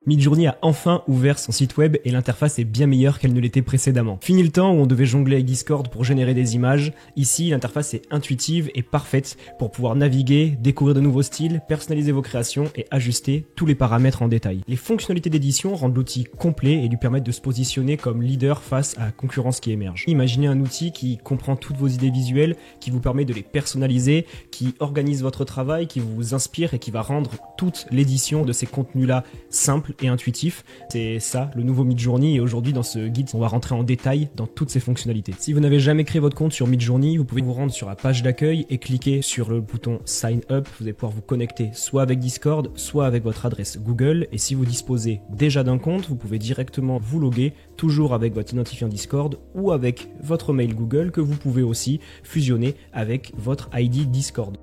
Midjourney a enfin ouvert son site web et l'interface est bien meilleure qu'elle ne l'était précédemment. Fini le temps où on devait jongler avec Discord pour générer des images. Ici, l'interface est intuitive et parfaite pour pouvoir naviguer, découvrir de nouveaux styles, personnaliser vos créations et ajuster tous les paramètres en détail. Les fonctionnalités d'édition rendent l'outil complet et lui permettent de se positionner comme leader face à la concurrence qui émerge. Imaginez un outil qui comprend toutes vos idées visuelles, qui vous permet de les personnaliser, qui organise votre travail, qui vous inspire et qui va rendre toute l'édition de ces contenus-là simples et intuitif. C'est ça le nouveau Midjourney et aujourd'hui dans ce guide on va rentrer en détail dans toutes ces fonctionnalités. Si vous n'avez jamais créé votre compte sur Midjourney, vous pouvez vous rendre sur la page d'accueil et cliquer sur le bouton Sign Up. Vous allez pouvoir vous connecter soit avec Discord, soit avec votre adresse Google et si vous disposez déjà d'un compte, vous pouvez directement vous loguer toujours avec votre identifiant Discord ou avec votre mail Google que vous pouvez aussi fusionner avec votre ID Discord.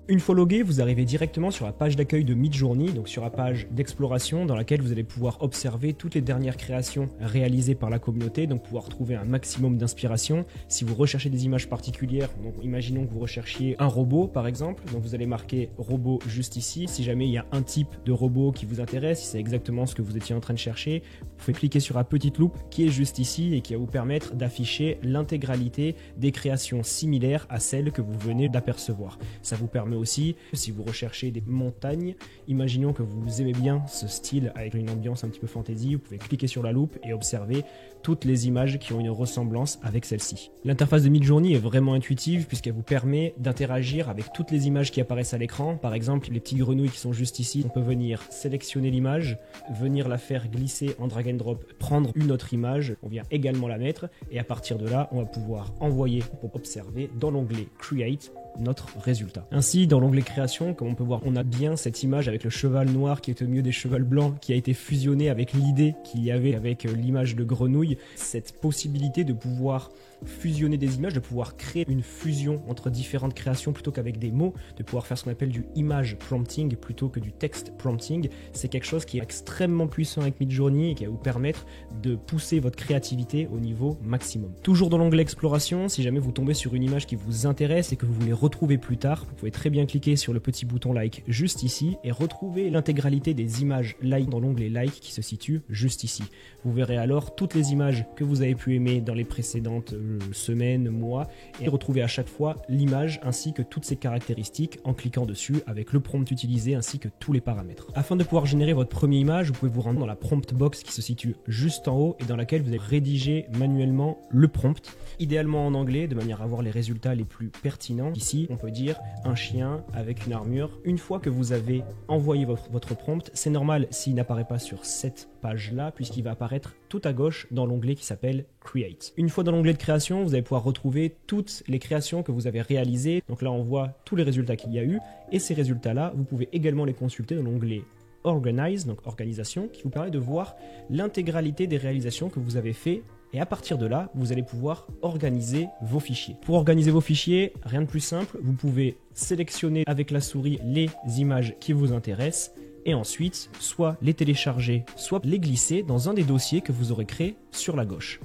Une fois logué, vous arrivez directement sur la page d'accueil de Midjourney, donc sur la page d'exploration dans laquelle vous allez pouvoir observer toutes les dernières créations réalisées par la communauté, donc pouvoir trouver un maximum d'inspiration. Si vous recherchez des images particulières, donc imaginons que vous recherchiez un robot par exemple, donc vous allez marquer robot juste ici. Si jamais il y a un type de robot qui vous intéresse, si c'est exactement ce que vous étiez en train de chercher, vous pouvez cliquer sur la petite loupe qui est juste ici et qui va vous permettre d'afficher l'intégralité des créations similaires à celles que vous venez d'apercevoir. Ça vous permet aussi, si vous recherchez des montagnes, imaginons que vous aimez bien ce style avec une ambiance un petit peu fantasy, vous pouvez cliquer sur la loupe et observer toutes les images qui ont une ressemblance avec celle-ci. L'interface de Midjourney est vraiment intuitive puisqu'elle vous permet d'interagir avec toutes les images qui apparaissent à l'écran. Par exemple, les petites grenouilles qui sont juste ici, on peut venir sélectionner l'image, venir la faire glisser en drag and drop, prendre une autre image, on vient également la mettre et à partir de là, on va pouvoir envoyer pour observer dans l'onglet Create notre résultat. Ainsi, dans l'onglet création, comme on peut voir, on a bien cette image avec le cheval noir qui est au milieu des chevals blancs qui a été fusionné avec l'idée qu'il y avait avec l'image de grenouille. Cette possibilité de pouvoir fusionner des images, de pouvoir créer une fusion entre différentes créations plutôt qu'avec des mots, de pouvoir faire ce qu'on appelle du image prompting plutôt que du text prompting, c'est quelque chose qui est extrêmement puissant avec Midjourney et qui va vous permettre de pousser votre créativité au niveau maximum. Toujours dans l'onglet exploration, si jamais vous tombez sur une image qui vous intéresse et que vous voulez retrouver plus tard, vous pouvez très bien cliquer sur le petit bouton like juste ici et retrouver l'intégralité des images like dans l'onglet like qui se situe juste ici. Vous verrez alors toutes les images que vous avez pu aimer dans les précédentes semaines, mois et retrouver à chaque fois l'image ainsi que toutes ses caractéristiques en cliquant dessus avec le prompt utilisé ainsi que tous les paramètres. Afin de pouvoir générer votre première image, vous pouvez vous rendre dans la prompt box qui se situe juste en haut et dans laquelle vous allez rédiger manuellement le prompt, idéalement en anglais de manière à avoir les résultats les plus pertinents. Ici, on peut dire un chien avec une armure. Une fois que vous avez envoyé votre prompt, c'est normal s'il n'apparaît pas sur cette page-là puisqu'il va apparaître tout à gauche dans l'onglet qui s'appelle Create. Une fois dans l'onglet de création, vous allez pouvoir retrouver toutes les créations que vous avez réalisées. Donc là, on voit tous les résultats qu'il y a eu et ces résultats-là, vous pouvez également les consulter dans l'onglet Organize, donc organisation, qui vous permet de voir l'intégralité des réalisations que vous avez fait. Et à partir de là, vous allez pouvoir organiser vos fichiers. Pour organiser vos fichiers, rien de plus simple, vous pouvez sélectionner avec la souris les images qui vous intéressent et ensuite soit les télécharger, soit les glisser dans un des dossiers que vous aurez créé sur la gauche.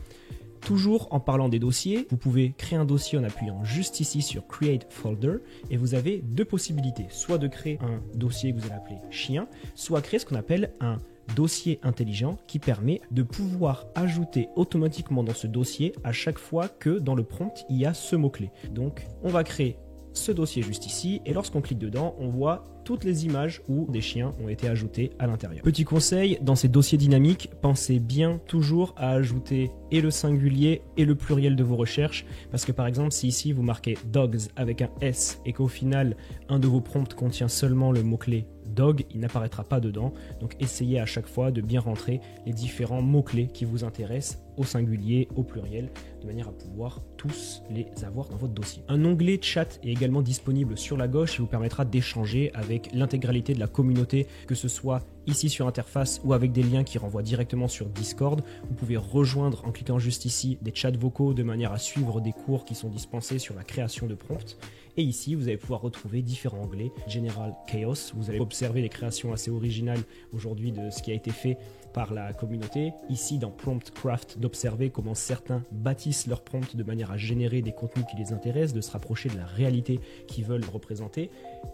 Toujours en parlant des dossiers, vous pouvez créer un dossier en appuyant juste ici sur Create Folder et vous avez deux possibilités, soit de créer un dossier que vous allez appeler chien, soit créer ce qu'on appelle un dossier intelligent qui permet de pouvoir ajouter automatiquement dans ce dossier à chaque fois que dans le prompt il y a ce mot-clé. Donc on va créer ce dossier juste ici et lorsqu'on clique dedans, on voit toutes les images où des chiens ont été ajoutés à l'intérieur. Petit conseil, dans ces dossiers dynamiques, pensez bien toujours à ajouter et le singulier et le pluriel de vos recherches parce que par exemple si ici vous marquez dogs avec un S et qu'au final un de vos prompts contient seulement le mot-clé dog, il n'apparaîtra pas dedans. Donc essayez à chaque fois de bien rentrer les différents mots-clés qui vous intéressent au singulier, au pluriel, de manière à pouvoir tous les avoir dans votre dossier. Un onglet chat est également disponible sur la gauche qui vous permettra d'échanger avec l'intégralité de la communauté, que ce soit ici sur interface ou avec des liens qui renvoient directement sur Discord. Vous pouvez rejoindre en cliquant juste ici des chats vocaux de manière à suivre des cours qui sont dispensés sur la création de prompts. Et ici, vous allez pouvoir retrouver différents onglets. General Chaos, vous allez observer les créations assez originales aujourd'hui de ce qui a été fait par la communauté. Ici, dans Prompt Craft d'observer comment certains bâtissent leur prompt de manière à générer des contenus qui les intéressent, de se rapprocher de la réalité qu'ils veulent représenter.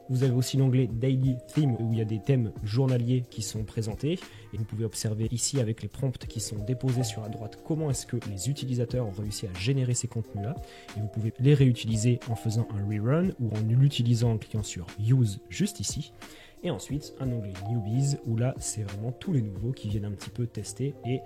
Vous avez aussi l'onglet Daily Theme où il y a des thèmes journaliers qui sont présentés et vous pouvez observer ici avec les prompts qui sont déposés sur la droite comment est-ce que les utilisateurs ont réussi à générer ces contenus-là et vous pouvez les réutiliser en faisant un rerun ou en l'utilisant en cliquant sur Use juste ici. Et ensuite, un onglet Newbies, où là, c'est vraiment tous les nouveaux qui viennent un petit peu tester et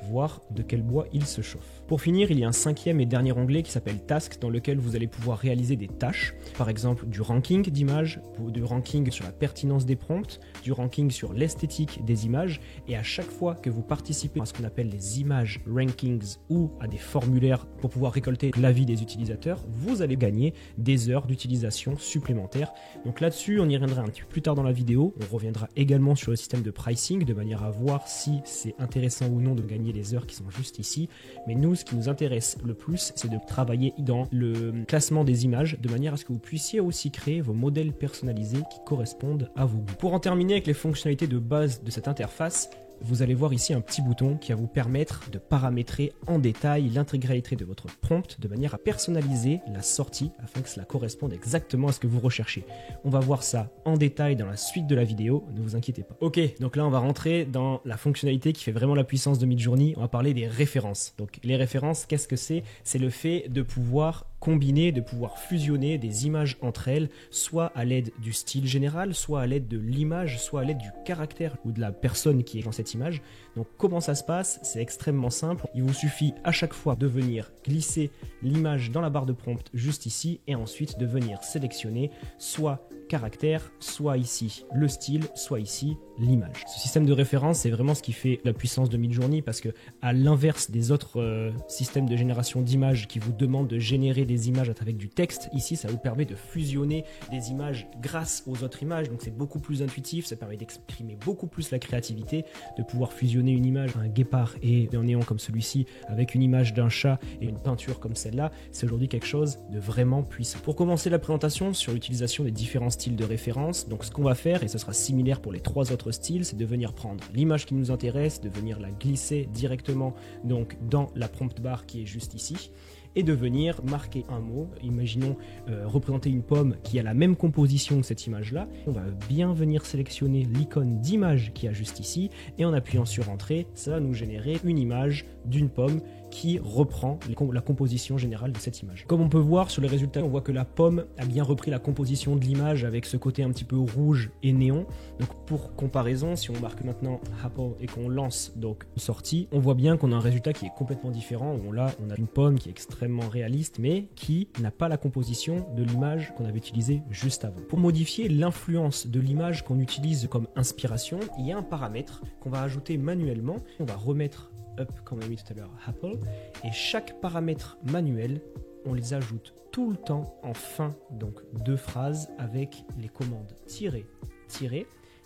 voir de quel bois ils se chauffent. Pour finir, il y a un cinquième et dernier onglet qui s'appelle Task, dans lequel vous allez pouvoir réaliser des tâches, par exemple du ranking d'images, du ranking sur la pertinence des prompts, du ranking sur l'esthétique des images, et à chaque fois que vous participez à ce qu'on appelle les images rankings ou à des formulaires pour pouvoir récolter l'avis des utilisateurs, vous allez gagner des heures d'utilisation supplémentaires. Donc là-dessus, on y reviendra un petit peu plus tard dans la vidéo. On reviendra également sur le système de pricing de manière à voir si c'est intéressant ou non de gagner les heures qui sont juste ici. Mais nous, ce qui nous intéresse le plus, c'est de travailler dans le classement des images de manière à ce que vous puissiez aussi créer vos modèles personnalisés qui correspondent à vos goûts. Pour en terminer avec les fonctionnalités de base de cette interface, vous allez voir ici un petit bouton qui va vous permettre de paramétrer en détail l'intégralité de votre prompt de manière à personnaliser la sortie afin que cela corresponde exactement à ce que vous recherchez. On va voir ça en détail dans la suite de la vidéo, ne vous inquiétez pas. Ok, donc là on va rentrer dans la fonctionnalité qui fait vraiment la puissance de Midjourney. On va parler des références. Donc les références, qu'est-ce que c'est? C'est le fait de pouvoir combiner, de pouvoir fusionner des images entre elles, soit à l'aide du style général, soit à l'aide de l'image, soit à l'aide du caractère ou de la personne qui est dans cette image. Donc comment ça se passe? C'est extrêmement simple. Il vous suffit à chaque fois de venir glisser l'image dans la barre de prompt juste ici et ensuite de venir sélectionner soit caractère, soit ici le style, soit ici l'image. Ce système de référence, c'est vraiment ce qui fait la puissance de Midjourney parce que à l'inverse des autres systèmes de génération d'images qui vous demandent de générer des images avec du texte, ici ça vous permet de fusionner des images grâce aux autres images, donc c'est beaucoup plus intuitif, ça permet d'exprimer beaucoup plus la créativité, de pouvoir fusionner une image d'un guépard et d'un néon comme celui-ci avec une image d'un chat et une peinture comme celle-là, c'est aujourd'hui quelque chose de vraiment puissant. Pour commencer la présentation sur l'utilisation des différents styles de référence, donc ce qu'on va faire, et ce sera similaire pour les trois autres styles, c'est de venir prendre l'image qui nous intéresse, de venir la glisser directement donc dans la prompt bar qui est juste ici, et de venir marquer un mot. Imaginons représenter une pomme qui a la même composition que cette image-là. On va bien venir sélectionner l'icône d'image qui a juste ici, et en appuyant sur Entrée, ça va nous générer une image d'une pomme qui reprend la composition générale de cette image. Comme on peut voir sur les résultats, on voit que la pomme a bien repris la composition de l'image avec ce côté un petit peu rouge et néon. Donc pour comparaison, si on marque maintenant Apple et qu'on lance donc une sortie, on voit bien qu'on a un résultat qui est complètement différent. Où là, on a une pomme qui est extrêmement réaliste, mais qui n'a pas la composition de l'image qu'on avait utilisée juste avant. Pour modifier l'influence de l'image qu'on utilise comme inspiration, il y a un paramètre qu'on va ajouter manuellement. On va remettre up, comme on a mis tout à l'heure, Apple, et chaque paramètre manuel, on les ajoute tout le temps en fin donc de phrase avec les commandes tirer.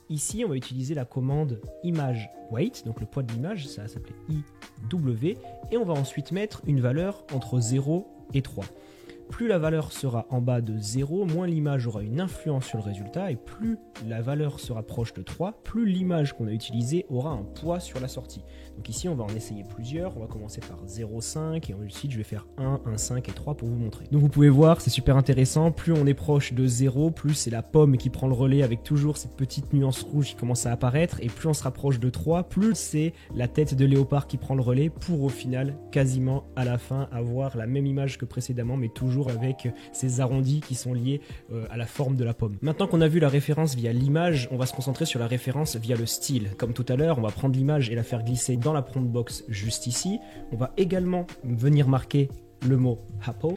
Ici, on va utiliser la commande image weight, donc le poids de l'image, ça va s'appeler IW, et on va ensuite mettre une valeur entre 0 et 3. Plus la valeur sera en bas de 0, moins l'image aura une influence sur le résultat, et plus la valeur se rapproche de 3, plus l'image qu'on a utilisée aura un poids sur la sortie. Donc ici, on va en essayer plusieurs. On va commencer par 0,5 et ensuite je vais faire 1, 1,5 et 3 pour vous montrer. Donc vous pouvez voir, c'est super intéressant. Plus on est proche de 0, plus c'est la pomme qui prend le relais avec toujours cette petite nuance rouge qui commence à apparaître. Et plus on se rapproche de 3, plus c'est la tête de léopard qui prend le relais pour au final, quasiment à la fin, avoir la même image que précédemment, mais toujours avec ces arrondis qui sont liés à la forme de la pomme. Maintenant qu'on a vu la référence via l'image, on va se concentrer sur la référence via le style. Comme tout à l'heure, on va prendre l'image et la faire glisser dans la prompt box juste ici. On va également venir marquer le mot Apple.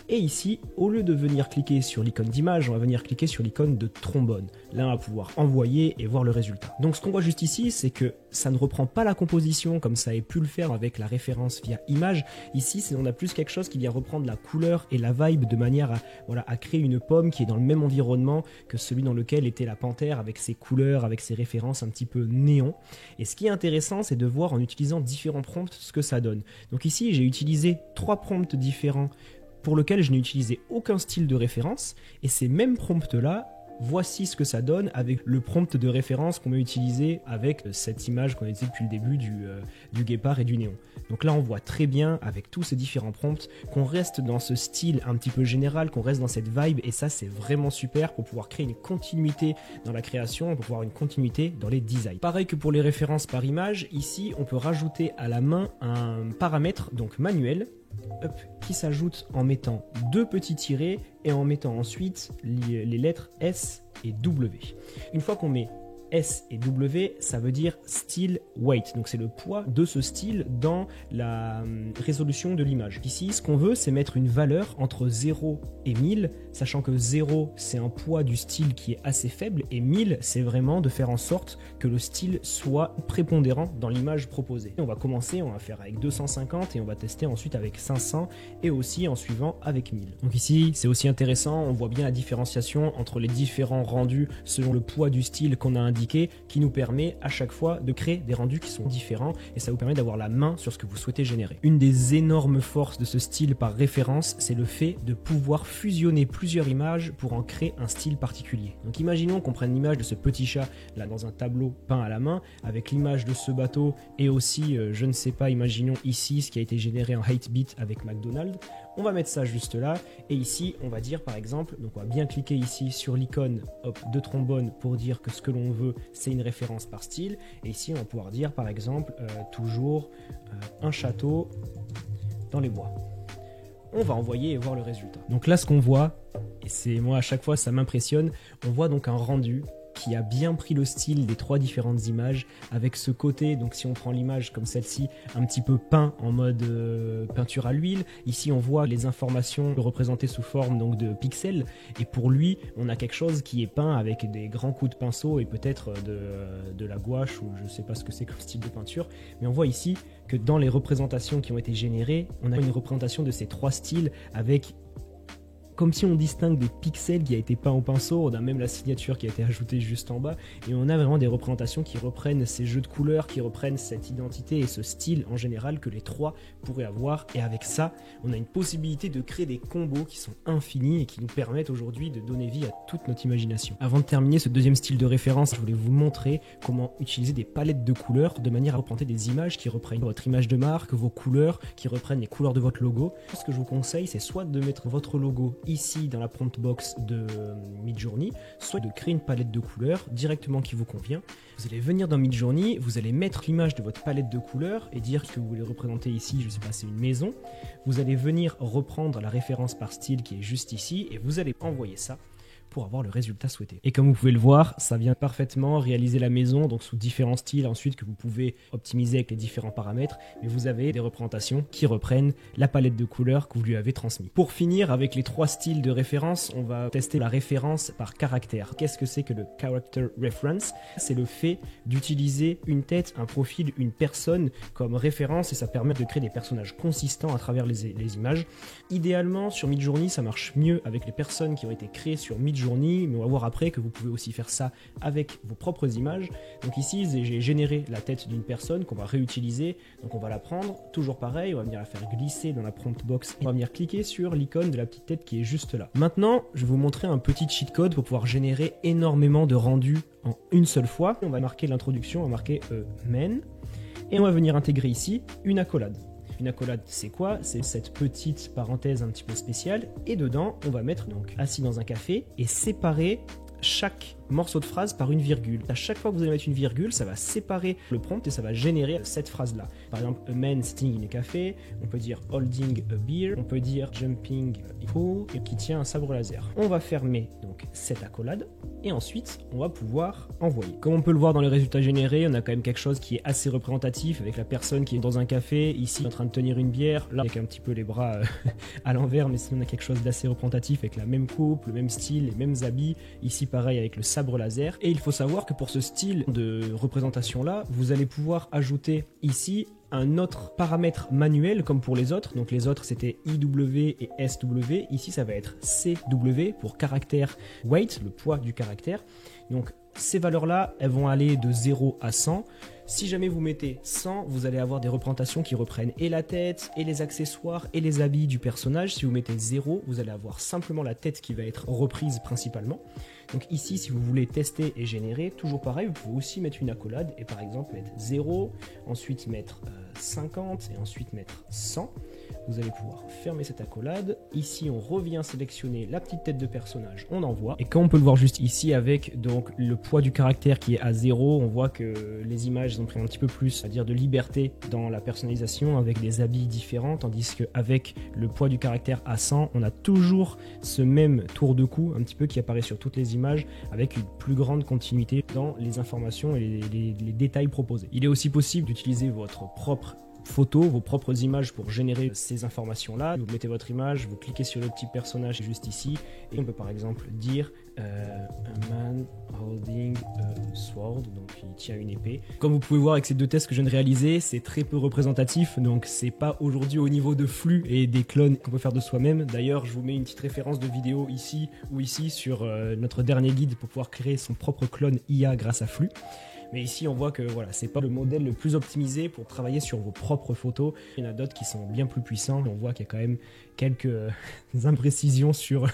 Et ici, au lieu de venir cliquer sur l'icône d'image, on va venir cliquer sur l'icône de trombone. Là, on va pouvoir envoyer et voir le résultat. Donc ce qu'on voit juste ici, c'est que ça ne reprend pas la composition comme ça avait pu le faire avec la référence via image. Ici, on a plus quelque chose qui vient reprendre la couleur et la vibe de manière à créer une pomme qui est dans le même environnement que celui dans lequel était la panthère, avec ses couleurs, avec ses références un petit peu néon. Et ce qui est intéressant, c'est de voir en utilisant différents prompts ce que ça donne. Donc ici, j'ai utilisé 3 prompts différents pour lequel je n'ai utilisé aucun style de référence, et ces mêmes prompts-là voici ce que ça donne avec le prompt de référence qu'on va utiliser avec cette image qu'on a utilisée depuis le début du guépard et du néon. Donc là on voit très bien avec tous ces différents prompts qu'on reste dans ce style un petit peu général, qu'on reste dans cette vibe, et ça c'est vraiment super pour pouvoir créer une continuité dans la création, pour pouvoir une continuité dans les designs. Pareil que pour les références par image, ici on peut rajouter à la main un paramètre donc manuel qui s'ajoute en mettant 2 petits tirets et en mettant ensuite les lettres S et W. Une fois qu'on met S et W, ça veut dire style weight, donc c'est le poids de ce style dans la résolution de l'image. Ici, ce qu'on veut, c'est mettre une valeur entre 0 et 1000, sachant que 0, c'est un poids du style qui est assez faible, et 1000, c'est vraiment de faire en sorte que le style soit prépondérant dans l'image proposée. On va commencer, on va faire avec 250 et on va tester ensuite avec 500 et aussi en suivant avec 1000. Donc ici, c'est aussi intéressant, on voit bien la différenciation entre les différents rendus selon le poids du style qu'on a indiqué, qui nous permet à chaque fois de créer des rendus qui sont différents, et ça vous permet d'avoir la main sur ce que vous souhaitez générer. Une des énormes forces de ce style par référence, c'est le fait de pouvoir fusionner plusieurs images pour en créer un style particulier. Donc imaginons qu'on prenne l'image de ce petit chat là dans un tableau peint à la main avec l'image de ce bateau et aussi je ne sais pas, imaginons ici ce qui a été généré en 8-bit avec McDonald's. On va mettre ça juste là, et ici on va dire par exemple, donc on va bien cliquer ici sur l'icône de trombone pour dire que ce que l'on veut c'est une référence par style, et ici on va pouvoir dire par exemple toujours un château dans les bois. On va envoyer et voir le résultat. Donc là ce qu'on voit, et c'est moi à chaque fois ça m'impressionne, on voit donc un rendu qui a bien pris le style des 3 différentes images avec ce côté, donc si on prend l'image comme celle-ci, un petit peu peint en mode peinture à l'huile. Ici on voit les informations représentées sous forme donc de pixels, et pour lui on a quelque chose qui est peint avec des grands coups de pinceau et peut-être de la gouache, ou je sais pas ce que c'est comme style de peinture, mais on voit ici que dans les représentations qui ont été générées, on a une représentation de ces 3 styles avec comme si on distingue des pixels qui a été peint au pinceau, on a même la signature qui a été ajoutée juste en bas, et on a vraiment des représentations qui reprennent ces jeux de couleurs, qui reprennent cette identité et ce style en général que les 3 pourraient avoir, et avec ça, on a une possibilité de créer des combos qui sont infinis et qui nous permettent aujourd'hui de donner vie à toute notre imagination. Avant de terminer ce deuxième style de référence, je voulais vous montrer comment utiliser des palettes de couleurs de manière à représenter des images qui reprennent votre image de marque, vos couleurs, qui reprennent les couleurs de votre logo. Ce que je vous conseille, c'est soit de mettre votre logo ici dans la prompt box de Midjourney, soit de créer une palette de couleurs directement qui vous convient. Vous allez venir dans Midjourney, vous allez mettre l'image de votre palette de couleurs et dire que vous voulez représenter ici, je sais pas, c'est une maison. Vous allez venir reprendre la référence par style qui est juste ici et vous allez envoyer ça pour avoir le résultat souhaité. Et comme vous pouvez le voir, ça vient parfaitement réaliser la maison, donc sous différents styles ensuite que vous pouvez optimiser avec les différents paramètres, mais vous avez des représentations qui reprennent la palette de couleurs que vous lui avez transmise. Pour finir, avec les 3 styles de référence, on va tester la référence par caractère. Qu'est-ce que c'est que le character reference? C'est le fait d'utiliser une tête, un profil, une personne comme référence, et ça permet de créer des personnages consistants à travers les images. Idéalement, sur Midjourney, ça marche mieux avec les personnes qui ont été créées sur Midjourney, mais on va voir après que vous pouvez aussi faire ça avec vos propres images. Donc ici, j'ai généré la tête d'une personne qu'on va réutiliser. Donc on va la prendre, toujours pareil, on va venir la faire glisser dans la prompt box. On va venir cliquer sur l'icône de la petite tête qui est juste là. Maintenant, je vais vous montrer un petit cheat code pour pouvoir générer énormément de rendus en une seule fois. On va marquer l'introduction, on va marquer men, et on va venir intégrer ici une accolade. Une accolade, c'est quoi? C'est cette petite parenthèse un petit peu spéciale, et dedans, on va mettre donc assis dans un café et séparer chaque morceau de phrase par une virgule. À chaque fois que vous allez mettre une virgule, ça va séparer le prompt et ça va générer cette phrase-là. Par exemple, a man sitting in a café, on peut dire holding a beer, on peut dire jumping a pool, et qui tient un sabre laser. On va fermer donc cette accolade et ensuite on va pouvoir envoyer. Comme on peut le voir dans les résultats générés, on a quand même quelque chose qui est assez représentatif avec la personne qui est dans un café, ici en train de tenir une bière, là avec un petit peu les bras à l'envers, mais sinon on a quelque chose d'assez représentatif avec la même coupe, le même style, les mêmes habits, ici pareil avec le sabre laser. Et il faut savoir que pour ce style de représentation là, vous allez pouvoir ajouter ici un autre paramètre manuel comme pour les autres. Donc les autres c'était IW et SW. Ici ça va être CW pour caractère weight, le poids du caractère. Donc ces valeurs-là, elles vont aller de 0 à 100. Si jamais vous mettez 100, vous allez avoir des représentations qui reprennent et la tête, et les accessoires, et les habits du personnage. Si vous mettez 0, vous allez avoir simplement la tête qui va être reprise principalement. Donc ici, si vous voulez tester et générer, toujours pareil, vous pouvez aussi mettre une accolade et par exemple mettre 0, ensuite mettre 50 et ensuite mettre 100. Vous allez pouvoir fermer cette accolade. Ici, on revient sélectionner la petite tête de personnage, on envoie. Et comme on peut le voir juste ici avec donc le poids du caractère qui est à 0, on voit que les images ont pris un petit peu plus, c'est-à-dire de liberté dans la personnalisation avec des habits différents, tandis qu'avec le poids du caractère à 100, on a toujours ce même tour de cou un petit peu qui apparaît sur toutes les images avec une plus grande continuité dans les informations et les détails proposés. Il est aussi possible d'utiliser votre propre photos, vos propres images pour générer ces informations-là. Vous mettez votre image, vous cliquez sur le petit personnage juste ici et on peut par exemple dire a man holding a sword, donc il tient une épée. Comme vous pouvez voir avec ces deux tests que je viens de réaliser, c'est très peu représentatif, donc c'est pas aujourd'hui au niveau de flux et des clones qu'on peut faire de soi-même. D'ailleurs, je vous mets une petite référence de vidéo ici ou ici sur notre dernier guide pour pouvoir créer son propre clone IA grâce à Flux. Mais ici, on voit que voilà, c'est pas le modèle le plus optimisé pour travailler sur vos propres photos. Il y en a d'autres qui sont bien plus puissants. On voit qu'il y a quand même quelques imprécisions sur,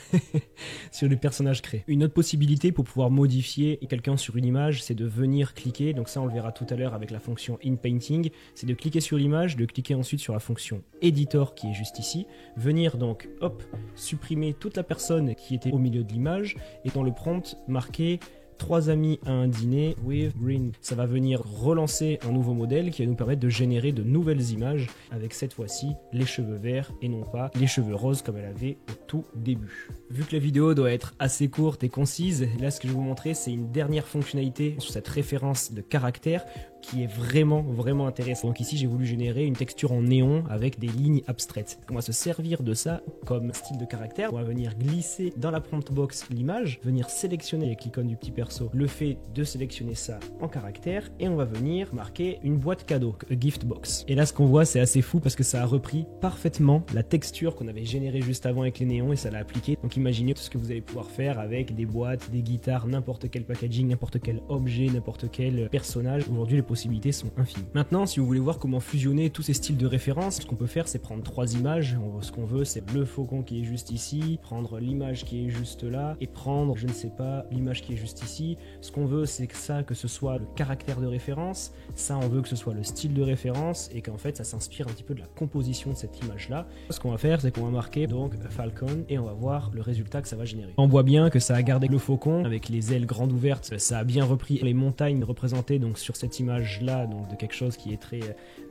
sur les personnages créés. Une autre possibilité pour pouvoir modifier quelqu'un sur une image, c'est de venir cliquer. Donc ça, on le verra tout à l'heure avec la fonction InPainting. C'est de cliquer sur l'image, de cliquer ensuite sur la fonction Editor qui est juste ici. Venir donc, hop, supprimer toute la personne qui était au milieu de l'image et dans le prompt, marquer 3 amis à un dîner with green. Ça va venir relancer un nouveau modèle qui va nous permettre de générer de nouvelles images avec cette fois-ci les cheveux verts et non pas les cheveux roses comme elle avait au tout début. Vu que la vidéo doit être assez courte et concise, là ce que je vais vous montrer c'est une dernière fonctionnalité sur cette référence de caractère qui est vraiment intéressant. Donc ici j'ai voulu générer une texture en néon avec des lignes abstraites. On va se servir de ça comme style de caractère. On va venir glisser dans la prompt box l'image, venir sélectionner avec l'icône du petit perso le fait de sélectionner ça en caractère et on va venir marquer une boîte cadeau, a gift box. Et là ce qu'on voit c'est assez fou parce que ça a repris parfaitement la texture qu'on avait générée juste avant avec les néons et ça l'a appliqué. Donc imaginez tout ce que vous allez pouvoir faire avec des boîtes, des guitares, n'importe quel packaging, n'importe quel objet, n'importe quel personnage. Aujourd'hui les possibilités sont infinies. Maintenant, si vous voulez voir comment fusionner tous ces styles de référence, ce qu'on peut faire, c'est prendre 3 images. Ce qu'on veut, c'est le faucon qui est juste ici, prendre l'image qui est juste là, et prendre, je ne sais pas, l'image qui est juste ici. Ce qu'on veut, c'est que ce soit le caractère de référence. Ça, on veut que ce soit le style de référence, et qu'en fait, ça s'inspire un petit peu de la composition de cette image-là. Ce qu'on va faire, c'est qu'on va marquer donc Falcon, et on va voir le résultat que ça va générer. On voit bien que ça a gardé le faucon avec les ailes grandes ouvertes. Ça a bien repris les montagnes représentées donc sur cette image-là, donc de quelque chose qui est très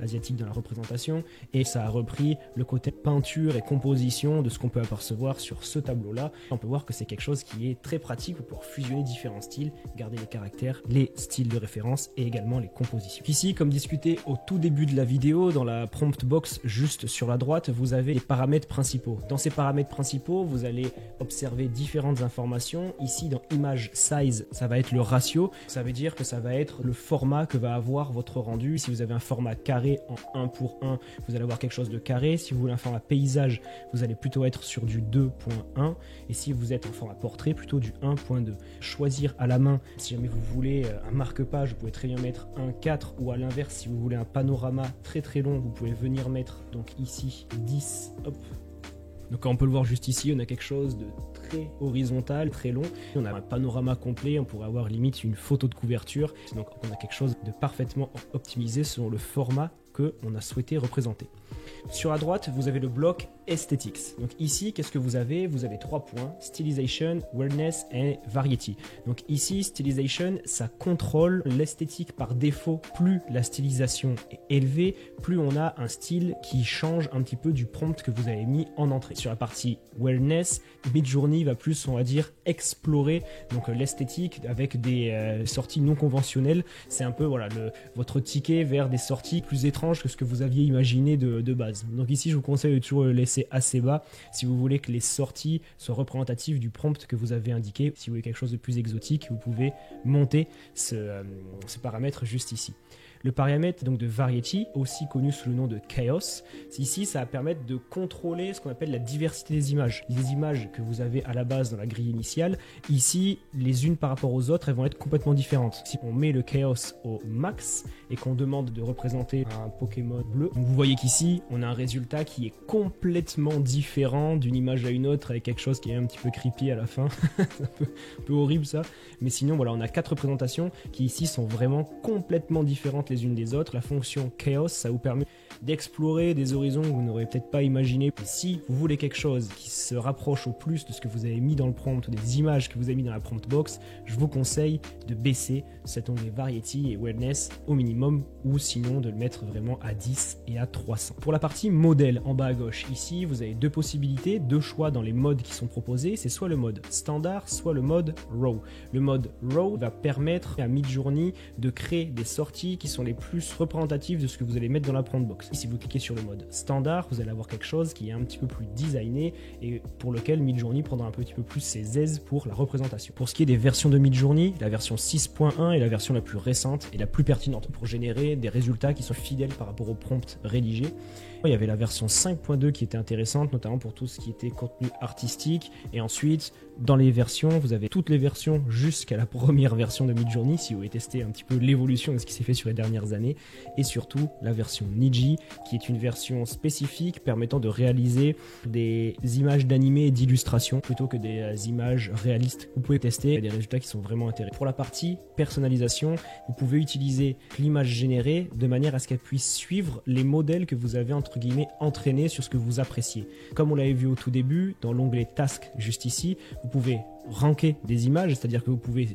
asiatique dans la représentation, et ça a repris le côté peinture et composition de ce qu'on peut apercevoir sur ce tableau-là. On peut voir que c'est quelque chose qui est très pratique pour fusionner différents styles, garder les caractères, les styles de référence et également les compositions. Ici, comme discuté au tout début de la vidéo, dans la prompt box juste sur la droite, vous avez les paramètres principaux. Dans ces paramètres principaux, vous allez observer différentes informations. Ici, dans Image Size, ça va être le ratio. Ça veut dire que ça va être le format que va avoir votre rendu. Si vous avez un format carré en 1 pour 1, vous allez avoir quelque chose de carré. Si vous voulez un format paysage, vous allez plutôt être sur du 2.1. Et si vous êtes en format portrait, plutôt du 1.2. Choisir à la main, si jamais vous voulez un marque-page, vous pouvez très bien mettre 1.4, ou à l'inverse, si vous voulez un panorama très long, vous pouvez venir mettre donc ici 10, hop. Donc on peut le voir juste ici, on a quelque chose de très horizontal, très long. On a un panorama complet, on pourrait avoir limite une photo de couverture. Donc on a quelque chose de parfaitement optimisé selon le format qu'on a souhaité représenter. Sur la droite, vous avez le bloc Aesthetics. Donc ici, qu'est-ce que vous avez? Vous avez 3 points, Stylization, Weirdness et Variety. Donc ici, Stylization, ça contrôle l'esthétique par défaut. Plus la stylisation est élevée, plus on a un style qui change un petit peu du prompt que vous avez mis en entrée. Sur la partie Weirdness, Midjourney va plus, on va dire, explorer donc l'esthétique avec des sorties non conventionnelles. C'est un peu voilà, votre ticket vers des sorties plus étranges que ce que vous aviez imaginé de base. Donc ici, je vous conseille de toujours le laisser assez bas si vous voulez que les sorties soient représentatives du prompt que vous avez indiqué. Si vous voulez quelque chose de plus exotique, vous pouvez monter ce paramètre juste ici. Le paramètre donc de Variety, aussi connu sous le nom de Chaos, ici ça va permettre de contrôler ce qu'on appelle la diversité des images. Les images que vous avez à la base dans la grille initiale, ici les unes par rapport aux autres, elles vont être complètement différentes. Si on met le Chaos au max et qu'on demande de représenter un Pokémon bleu, donc vous voyez qu'ici on a un résultat qui est complètement complètement différent d'une image à une autre avec quelque chose qui est un petit peu creepy à la fin. C'est un peu horrible ça. Mais sinon, voilà, on a 4 représentations qui ici sont vraiment complètement différentes les unes des autres. La fonction Chaos, ça vous permet d'explorer des horizons que vous n'aurez peut-être pas imaginé. Et si vous voulez quelque chose qui se rapproche au plus de ce que vous avez mis dans le prompt ou des images que vous avez mis dans la prompt box, je vous conseille de baisser cet onglet Variety et Weirdness au minimum, ou sinon de le mettre vraiment à 10 et à 300. Pour la partie modèle en bas à gauche, ici vous avez 2 possibilités, 2 choix dans les modes qui sont proposés. C'est soit le mode standard, soit le mode RAW. Le mode RAW va permettre à Midjourney de créer des sorties qui sont les plus représentatives de ce que vous allez mettre dans la prompt box. Si vous cliquez sur le mode standard, vous allez avoir quelque chose qui est un petit peu plus designé et pour lequel Midjourney prendra un petit peu plus ses aises pour la représentation. Pour ce qui est des versions de Midjourney, la version 6.1 est la version la plus récente et la plus pertinente pour générer des résultats qui sont fidèles par rapport au prompt rédigé. Il y avait la version 5.2 qui était intéressante, notamment pour tout ce qui était contenu artistique. Et ensuite, dans les versions, vous avez toutes les versions jusqu'à la première version de Midjourney, si vous voulez tester un petit peu l'évolution de ce qui s'est fait sur les dernières années. Et surtout, la version Niji, qui est une version spécifique permettant de réaliser des images d'animés et d'illustrations, plutôt que des images réalistes. Vous pouvez tester, il y a des résultats qui sont vraiment intéressants. Pour la partie personnalisation, vous pouvez utiliser l'image générée de manière à ce qu'elle puisse suivre les modèles que vous avez entre guillemets entraînés sur ce que vous appréciez. Comme on l'avait vu au tout début, dans l'onglet Task juste ici, vous pouvez ranker des images, c'est-à-dire que vous pouvez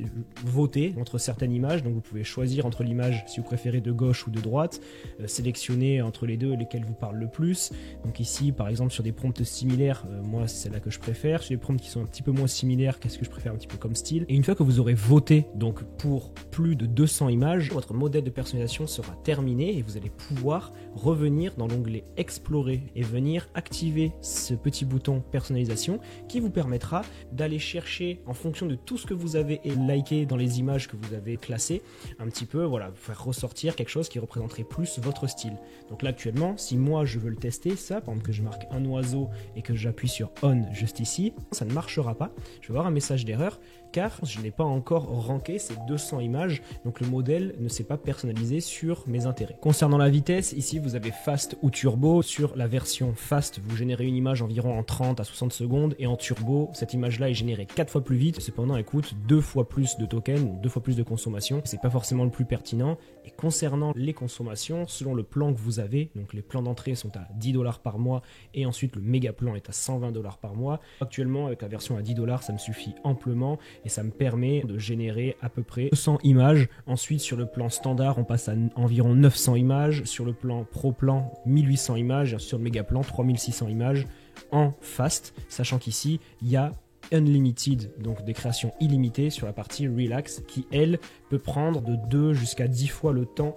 voter entre certaines images, donc vous pouvez choisir entre l'image, si vous préférez, de gauche ou de droite, sélectionner entre les deux lesquelles vous parlent le plus. Donc ici, par exemple, sur des prompts similaires, moi c'est celle-là que je préfère. Sur des prompts qui sont un petit peu moins similaires, qu'est-ce que je préfère un petit peu comme style. Et une fois que vous aurez voté donc pour plus de 200 images, votre modèle de personnalisation sera terminé et vous allez pouvoir revenir dans l'onglet Explorer et venir activer ce petit bouton personnalisation qui vous permettra d'aller chercher en fonction de tout ce que vous avez liké dans les images que vous avez classées, un petit peu, voilà, faire ressortir quelque chose qui représenterait plus votre style. Donc là actuellement, si moi je veux le tester, ça, par exemple que je marque un oiseau et que j'appuie sur On juste ici, ça ne marchera pas. Je vais avoir un message d'erreur car je n'ai pas encore ranké ces 200 images, donc le modèle ne s'est pas personnalisé sur mes intérêts. Concernant la vitesse, ici vous avez Fast ou Turbo. Sur la version Fast, vous générez une image environ en 30 à 60 secondes et en Turbo, cette image-là est générée 4 fois plus vite, cependant elle coûte 2 fois plus de tokens, 2 fois plus de consommation. C'est pas forcément le plus pertinent. Et concernant les consommations, selon le plan que vous avez, donc les plans d'entrée sont à $10 par mois et ensuite le méga plan est à $120 par mois. Actuellement, avec la version à $10, ça me suffit amplement et ça me permet de générer à peu près 200 images. Ensuite, sur le plan standard, on passe à environ 900 images. Sur le plan Pro Plan, 1800 images. Sur le méga plan, 3600 images en fast, sachant qu'ici, il y a Unlimited, donc des créations illimitées sur la partie Relax, qui elle peut prendre de 2 jusqu'à 10 fois le temps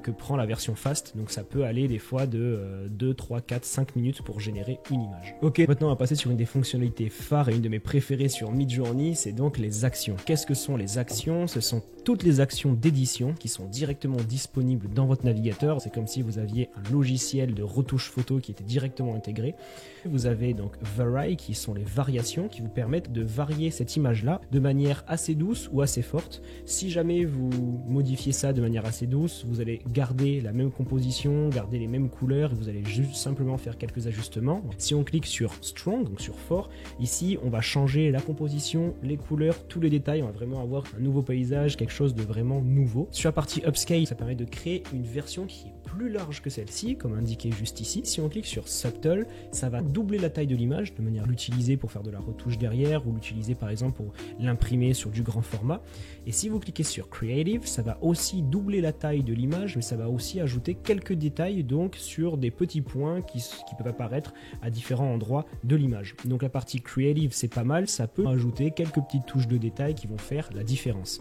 que prend la version Fast, donc ça peut aller des fois de 2, 3, 4, 5 minutes pour générer une image. Ok, maintenant on va passer sur une des fonctionnalités phares et une de mes préférées sur Midjourney, c'est donc les actions. Qu'est-ce que sont les actions? Ce sont toutes les actions d'édition qui sont directement disponibles dans votre navigateur. C'est comme si vous aviez un logiciel de retouche photo qui était directement intégré. Vous avez donc Vary, qui sont les variations qui vous permettent de varier cette image-là de manière assez douce ou assez forte. Si jamais vous modifiez ça de manière assez douce, vous allez garder la même composition, garder les mêmes couleurs et vous allez juste simplement faire quelques ajustements. Si on clique sur Strong, donc sur Fort, ici on va changer la composition, les couleurs, tous les détails. On va vraiment avoir un nouveau paysage, quelque chose de vraiment nouveau. Sur la partie Upscale, ça permet de créer une version qui est plus large que celle-ci, comme indiqué juste ici. Si on clique sur Subtle, ça va doubler la taille de l'image de manière à l'utiliser pour faire de la retouche derrière ou l'utiliser par exemple pour l'imprimer sur du grand format. Et si vous cliquez sur Creative, ça va aussi doubler la taille de l'image, mais ça va aussi ajouter quelques détails donc sur des petits points qui peuvent apparaître à différents endroits de l'image. Donc la partie Creative, c'est pas mal, ça peut ajouter quelques petites touches de détails qui vont faire la différence.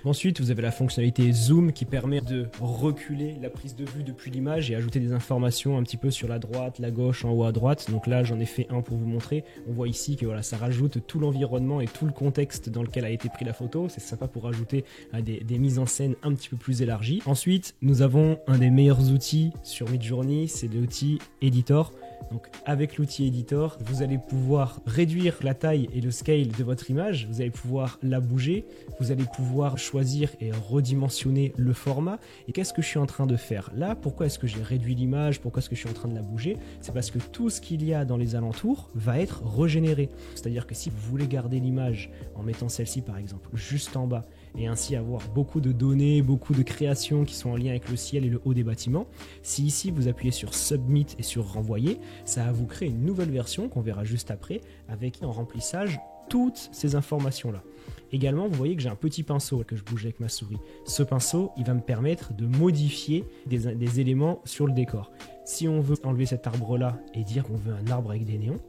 Ensuite, vous avez la fonctionnalité Zoom qui permet de reculer la prise de vue depuis l'image et ajouter des informations un petit peu sur la droite, la gauche, en haut à droite. Donc là, j'en ai fait un pour vous montrer. On voit ici que voilà, ça rajoute tout l'environnement et tout le contexte dans lequel a été pris la photo. C'est sympa pour ajouter des mises en scène un petit peu plus élargies. Ensuite, nous avons un des meilleurs outils sur Midjourney, c'est l'outil Editor. Donc avec l'outil Editor, vous allez pouvoir réduire la taille et le scale de votre image, vous allez pouvoir la bouger, vous allez pouvoir choisir et redimensionner le format. Et qu'est-ce que je suis en train de faire là? Pourquoi est-ce que j'ai réduit l'image? Pourquoi est-ce que je suis en train de la bouger? C'est parce que tout ce qu'il y a dans les alentours va être régénéré. C'est-à-dire que si vous voulez garder l'image en mettant celle-ci par exemple juste en bas, et ainsi avoir beaucoup de données, beaucoup de créations qui sont en lien avec le ciel et le haut des bâtiments. Si ici vous appuyez sur Submit et sur Renvoyer, ça va vous créer une nouvelle version qu'on verra juste après, avec en remplissage toutes ces informations-là. Également, vous voyez que j'ai un petit pinceau que je bouge avec ma souris. Ce pinceau, il va me permettre de modifier des éléments sur le décor. Si on veut enlever cet arbre-là et dire qu'on veut un arbre avec des néons,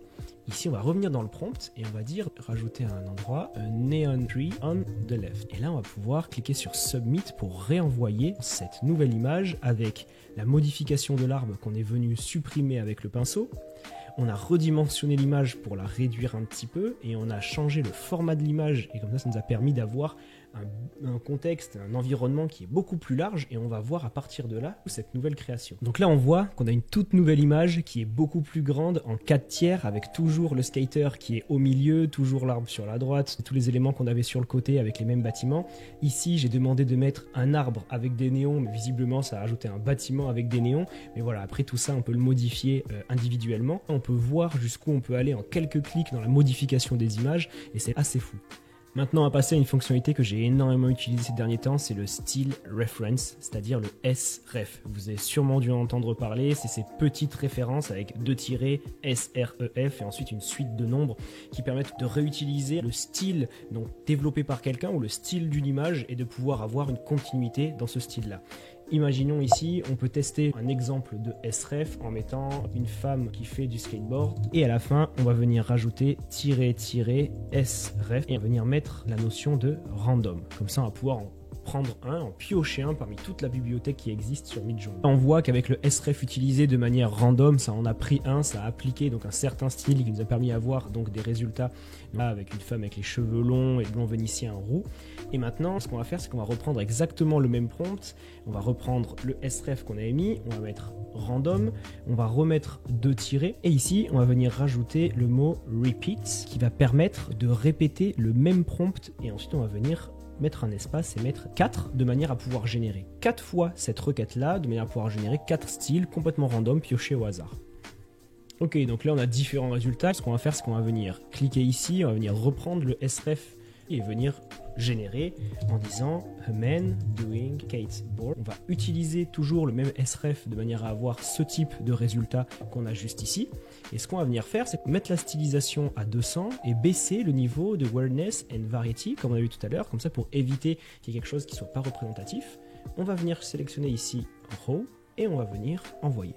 ici, on va revenir dans le prompt et on va dire rajouter à un endroit un neon tree on the left. Et là, on va pouvoir cliquer sur Submit pour réenvoyer cette nouvelle image avec la modification de l'arbre qu'on est venu supprimer avec le pinceau. On a redimensionné l'image pour la réduire un petit peu et on a changé le format de l'image et comme ça nous a permis d'avoir un contexte, un environnement qui est beaucoup plus large et on va voir à partir de là cette nouvelle création. Donc là on voit qu'on a une toute nouvelle image qui est beaucoup plus grande en 4 tiers avec toujours le skater qui est au milieu, toujours l'arbre sur la droite, tous les éléments qu'on avait sur le côté avec les mêmes bâtiments. Ici j'ai demandé de mettre un arbre avec des néons mais visiblement ça a ajouté un bâtiment avec des néons. Mais voilà, après tout ça on peut le modifier individuellement. On peut voir jusqu'où on peut aller en quelques clics dans la modification des images et c'est assez fou. Maintenant, on va passer à une fonctionnalité que j'ai énormément utilisée ces derniers temps, c'est le Still Reference, c'est-à-dire le sref. Vous avez sûrement dû en entendre parler, c'est ces petites références avec 2 tirets, sref, et ensuite une suite de nombres qui permettent de réutiliser le style donc, développé par quelqu'un ou le style d'une image et de pouvoir avoir une continuité dans ce style-là. Imaginons ici, on peut tester un exemple de sref en mettant une femme qui fait du skateboard et à la fin, on va venir rajouter sref et on va venir mettre la notion de random. Comme ça, on va pouvoir en prendre en piocher un parmi toute la bibliothèque qui existe sur Midjourney. On voit qu'avec le sref utilisé de manière random, ça en a pris ça a appliqué donc un certain style qui nous a permis d'avoir donc des résultats là, avec une femme avec les cheveux longs et blond vénitien roux. Et maintenant, ce qu'on va faire, c'est qu'on va reprendre exactement le même prompt. On va reprendre le sref qu'on avait mis, on va mettre random, on va remettre 2 tirets et ici, on va venir rajouter le mot repeat qui va permettre de répéter le même prompt et ensuite on va venir mettre un espace et mettre 4 de manière à pouvoir générer 4 fois cette requête là, de manière à pouvoir générer 4 styles complètement random piochés au hasard. Ok, donc là on a différents résultats. Ce qu'on va faire, c'est qu'on va venir cliquer ici, on va venir reprendre le sref et venir générer en disant a man doing skateboard. On va utiliser toujours le même sref de manière à avoir ce type de résultat qu'on a juste ici. Et ce qu'on va venir faire, c'est mettre la stylisation à 200 et baisser le niveau de weirdness and variety, comme on a vu tout à l'heure, comme ça pour éviter qu'il y ait quelque chose qui ne soit pas représentatif. On va venir sélectionner ici Raw et on va venir envoyer.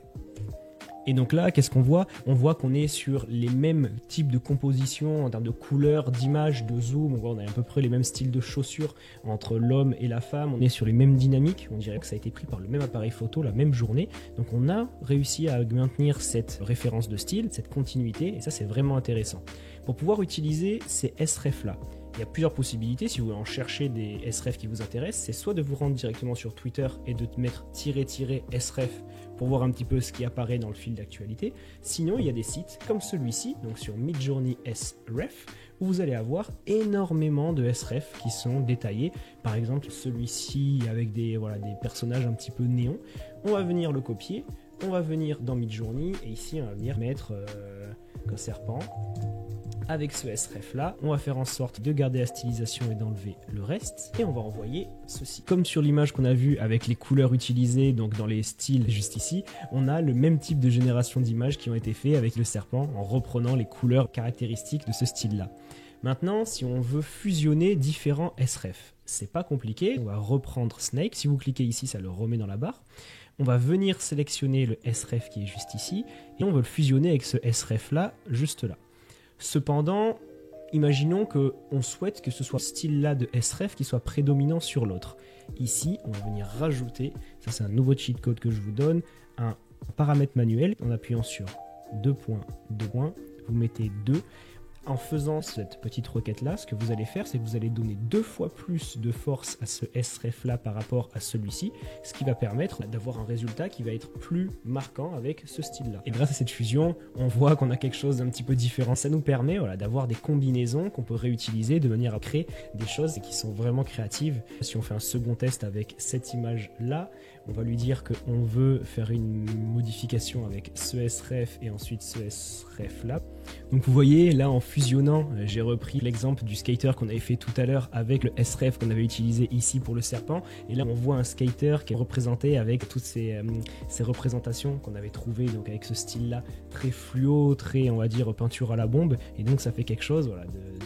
Et donc là, qu'est-ce qu'on voit? On voit qu'on est sur les mêmes types de composition en termes de couleurs, d'images, de zoom. On voit on a à peu près les mêmes styles de chaussures entre l'homme et la femme. On est sur les mêmes dynamiques. On dirait que ça a été pris par le même appareil photo la même journée. Donc on a réussi à maintenir cette référence de style, cette continuité. Et ça, c'est vraiment intéressant. Pour pouvoir utiliser ces sref-là, il y a plusieurs possibilités. Si vous voulez en chercher des sref qui vous intéressent, c'est soit de vous rendre directement sur Twitter et de mettre --sref pour voir un petit peu ce qui apparaît dans le fil d'actualité. Sinon, il y a des sites comme celui-ci, donc sur Midjourney sref, où vous allez avoir énormément de sref qui sont détaillés. Par exemple, celui-ci avec des personnages un petit peu néons. On va venir le copier, on va venir dans Midjourney et ici on va venir mettre un serpent. Avec ce sref là, on va faire en sorte de garder la stylisation et d'enlever le reste et on va envoyer ceci. Comme sur l'image qu'on a vue avec les couleurs utilisées donc dans les styles juste ici, on a le même type de génération d'images qui ont été faits avec le serpent en reprenant les couleurs caractéristiques de ce style là. Maintenant, si on veut fusionner différents sref, c'est pas compliqué, on va reprendre Snake, si vous cliquez ici ça le remet dans la barre. On va venir sélectionner le sref qui est juste ici et on veut le fusionner avec ce sref là, juste là. Cependant, imaginons qu'on souhaite que ce soit ce style-là de sref qui soit prédominant sur l'autre. Ici, on va venir rajouter, ça c'est un nouveau cheat code que je vous donne, un paramètre manuel en appuyant sur 2 points, vous mettez 2. En faisant cette petite requête-là, ce que vous allez faire, c'est que vous allez donner 2 fois plus de force à ce sref-là par rapport à celui-ci, ce qui va permettre d'avoir un résultat qui va être plus marquant avec ce style-là. Et grâce à cette fusion, on voit qu'on a quelque chose d'un petit peu différent. Ça nous permet d'avoir des combinaisons qu'on peut réutiliser de manière à créer des choses qui sont vraiment créatives. Si on fait un second test avec cette image-là, on va lui dire qu'on veut faire une modification avec ce sref et ensuite ce sref là. Donc vous voyez, là en fusionnant, j'ai repris l'exemple du skater qu'on avait fait tout à l'heure avec le sref qu'on avait utilisé ici pour le serpent. Et là on voit un skater qui est représenté avec toutes ces représentations qu'on avait trouvées, donc avec ce style là très fluo, très on va dire peinture à la bombe. Et donc ça fait quelque chose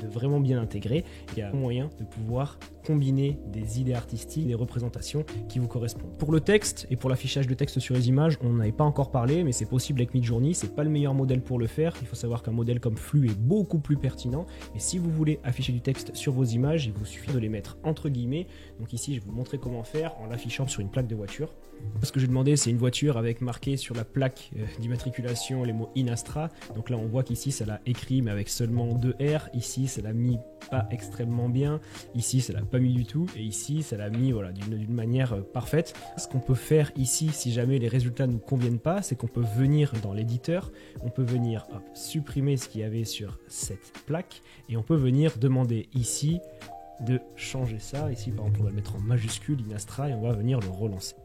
de vraiment bien intégré. Il y a moyen de pouvoir combiner des idées artistiques, des représentations qui vous correspondent. Pour le texte et pour l'affichage de texte sur les images, on n'avait pas encore parlé, mais c'est possible avec Midjourney. C'est pas le meilleur modèle pour le faire. Il faut savoir qu'un modèle comme Flux est beaucoup plus pertinent. Mais si vous voulez afficher du texte sur vos images, il vous suffit de les mettre entre guillemets. Donc ici, je vais vous montrer comment faire en l'affichant sur une plaque de voiture. Ce que j'ai demandé, c'est une voiture avec marqué sur la plaque d'immatriculation les mots Inastra. Donc là, on voit qu'ici, ça l'a écrit, mais avec seulement 2 R. Ici, ça l'a mis pas extrêmement bien. Ici, ça l'a pas mis du tout. Et ici, ça l'a mis d'une manière parfaite. Ce qu'on peut faire ici, si jamais les résultats ne nous conviennent pas, c'est qu'on peut venir dans l'éditeur, on peut venir supprimer ce qu'il y avait sur cette plaque et on peut venir demander ici de changer ça. Ici, par exemple, on va le mettre en majuscule, Inastra, et on va venir le relancer.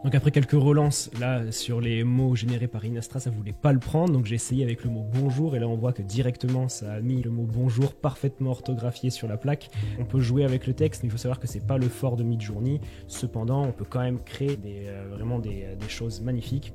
Donc après quelques relances, là, sur les mots générés par Inastra, ça voulait pas le prendre, donc j'ai essayé avec le mot bonjour, et là on voit que directement ça a mis le mot bonjour parfaitement orthographié sur la plaque. On peut jouer avec le texte, mais il faut savoir que c'est pas le fort de Midjourney. Cependant, on peut quand même créer vraiment des choses magnifiques.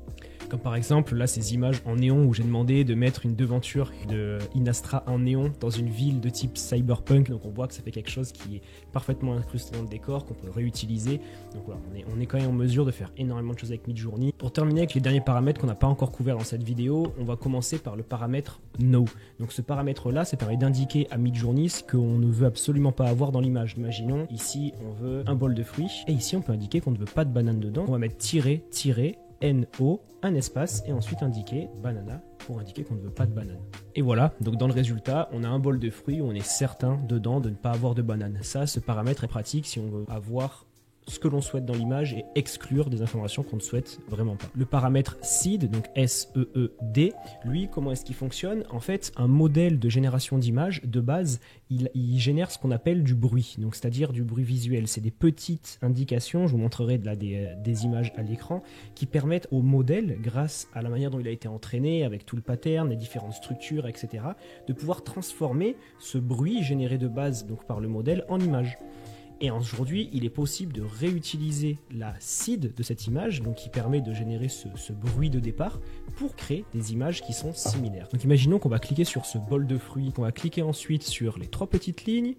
Comme par exemple, là, ces images en néon où j'ai demandé de mettre une devanture de Inastra en néon dans une ville de type cyberpunk. Donc on voit que ça fait quelque chose qui est parfaitement incrusté dans le décor, qu'on peut réutiliser. Donc voilà, on est quand même en mesure de faire énormément de choses avec Midjourney. Pour terminer avec les derniers paramètres qu'on n'a pas encore couverts dans cette vidéo, on va commencer par le paramètre No. Donc ce paramètre-là, ça permet d'indiquer à Midjourney ce qu'on ne veut absolument pas avoir dans l'image. Imaginons, ici, on veut un bol de fruits. Et ici, on peut indiquer qu'on ne veut pas de banane dedans. On va mettre NO, un espace, et ensuite indiquer banana pour indiquer qu'on ne veut pas de banane. Et voilà, donc dans le résultat, on a un bol de fruits où on est certain dedans de ne pas avoir de banane. Ça, ce paramètre est pratique si on veut avoir ce que l'on souhaite dans l'image et exclure des informations qu'on ne souhaite vraiment pas. Le paramètre seed, donc S-E-E-D, lui, comment est-ce qu'il fonctionne? En fait, un modèle de génération d'images, de base, il génère ce qu'on appelle du bruit, donc c'est-à-dire du bruit visuel. C'est des petites indications, je vous montrerai là des images à l'écran, qui permettent au modèle, grâce à la manière dont il a été entraîné, avec tout le pattern, les différentes structures, etc., de pouvoir transformer ce bruit généré de base donc par le modèle en image. Et aujourd'hui, il est possible de réutiliser la seed de cette image, donc qui permet de générer ce bruit de départ, pour créer des images qui sont similaires. Donc imaginons qu'on va cliquer sur ce bol de fruits, qu'on va cliquer ensuite sur les 3 petites lignes,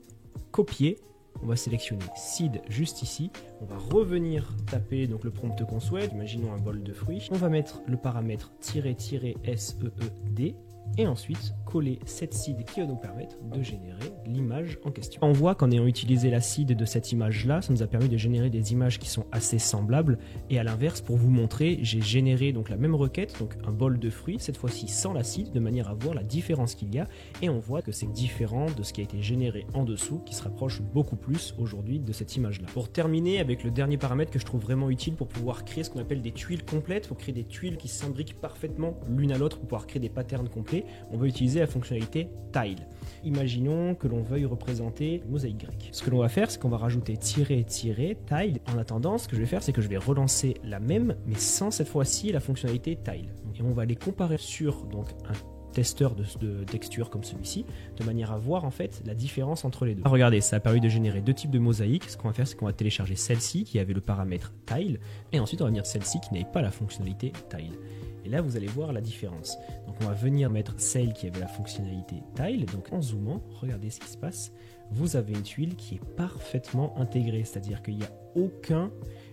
copier, on va sélectionner seed juste ici, on va revenir taper donc le prompt qu'on souhaite, imaginons un bol de fruits, on va mettre le paramètre -SEED, et ensuite coller cette seed qui va nous permettre de générer l'image en question. On voit qu'en ayant utilisé la seed de cette image-là, ça nous a permis de générer des images qui sont assez semblables. Et à l'inverse, pour vous montrer, j'ai généré donc la même requête, donc un bol de fruits, cette fois-ci sans la seed, de manière à voir la différence qu'il y a. Et on voit que c'est différent de ce qui a été généré en dessous, qui se rapproche beaucoup plus aujourd'hui de cette image-là. Pour terminer avec le dernier paramètre que je trouve vraiment utile pour pouvoir créer ce qu'on appelle des tuiles complètes, pour créer des tuiles qui s'imbriquent parfaitement l'une à l'autre, pour pouvoir créer des patterns complets, on va utiliser la fonctionnalité Tile. Imaginons que l'on veuille représenter une mosaïque grecque. Ce que l'on va faire, c'est qu'on va rajouter -Tile. En attendant, ce que je vais faire, c'est que je vais relancer la même, mais sans cette fois-ci la fonctionnalité Tile. Et on va les comparer sur donc un testeur de texture comme celui-ci, de manière à voir en fait la différence entre les deux. Regardez, ça a permis de générer 2 types de mosaïques. Ce qu'on va faire, c'est qu'on va télécharger celle-ci qui avait le paramètre Tile, et ensuite on va venir celle-ci qui n'avait pas la fonctionnalité Tile. Et là, vous allez voir la différence. Donc, on va venir mettre celle qui avait la fonctionnalité Tile. Donc, en zoomant, regardez ce qui se passe. Vous avez une tuile qui est parfaitement intégrée. C'est-à-dire qu'il n'y a aucun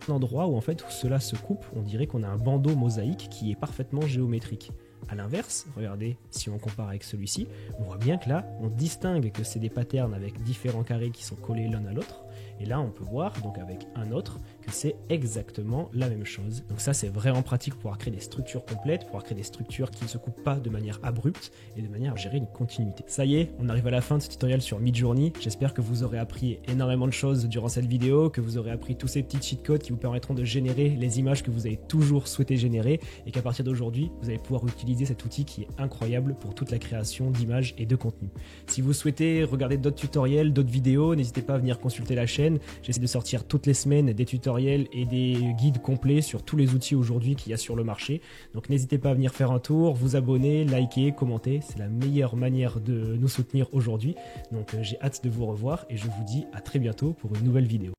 endroit où, en fait, où cela se coupe. On dirait qu'on a un bandeau mosaïque qui est parfaitement géométrique. A l'inverse, regardez, si on compare avec celui-ci, on voit bien que là, on distingue que c'est des patterns avec différents carrés qui sont collés l'un à l'autre. Et là, on peut voir, donc avec un autre, que c'est exactement la même chose. Donc ça, c'est vraiment pratique pour pouvoir créer des structures complètes, pour pouvoir créer des structures qui ne se coupent pas de manière abrupte et de manière à gérer une continuité. Ça y est, on arrive à la fin de ce tutoriel sur Midjourney. J'espère que vous aurez appris énormément de choses durant cette vidéo, que vous aurez appris tous ces petits cheat codes qui vous permettront de générer les images que vous avez toujours souhaité générer et qu'à partir d'aujourd'hui, vous allez pouvoir utiliser cet outil qui est incroyable pour toute la création d'images et de contenu. Si vous souhaitez regarder d'autres tutoriels, d'autres vidéos, n'hésitez pas à venir consulter la chaîne. J'essaie de sortir toutes les semaines des tutoriels et des guides complets sur tous les outils aujourd'hui qu'il y a sur le marché. Donc n'hésitez pas à venir faire un tour, vous abonner, liker, commenter. C'est la meilleure manière de nous soutenir aujourd'hui. Donc j'ai hâte de vous revoir et je vous dis à très bientôt pour une nouvelle vidéo.